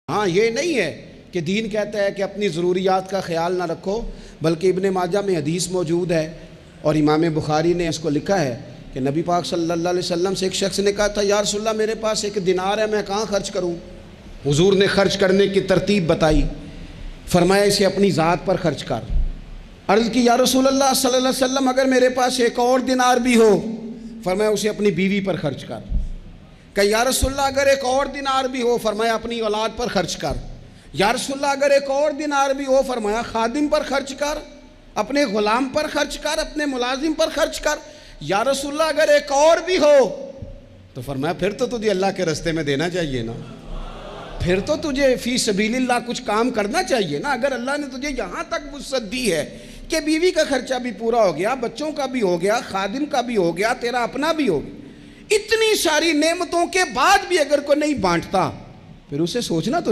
ہاں یہ نہیں ہے کہ دین کہتا ہے کہ اپنی ضروریات کا خیال نہ رکھو، بلکہ ابن ماجہ میں حدیث موجود ہے اور امام بخاری نے اس کو لکھا ہے کہ نبی پاک صلی اللہ علیہ وسلم سے ایک شخص نے کہا تھا یا رسول اللہ میرے پاس ایک دینار ہے، میں کہاں خرچ کروں؟ حضور نے خرچ کرنے کی ترتیب بتائی، فرمایا اسے اپنی ذات پر خرچ کر۔ عرض کی یا رسول اللہ صلی اللہ علیہ وسلم اگر میرے پاس ایک اور دینار بھی ہو؟ فرمایا اسے اپنی بیوی پر خرچ کر۔ کہ یا رسول اللہ اگر ایک اور دینار بھی ہو؟ فرمایا اپنی اولاد پر خرچ کر۔ یا رسول اللہ اگر ایک اور دینار بھی ہو؟ فرمایا خادم پر خرچ کر، اپنے غلام پر خرچ کر، اپنے ملازم پر خرچ کر۔ یا رسول اللہ اگر ایک اور بھی ہو؟ تو فرمایا پھر تو تجھے اللہ کے راستے میں دینا چاہیے نا، پھر تو تجھے فی سبیل اللہ کچھ کام کرنا چاہیے نا۔ اگر اللہ نے تجھے یہاں تک وسعت دی ہے کہ بیوی کا خرچہ بھی پورا ہو گیا، بچوں کا بھی ہو گیا، خادم کا بھی ہو گیا، تیرا اپنا بھی ہو گیا، اتنی ساری نعمتوں کے بعد بھی اگر کوئی نہیں بانٹتا، پھر اسے سوچنا تو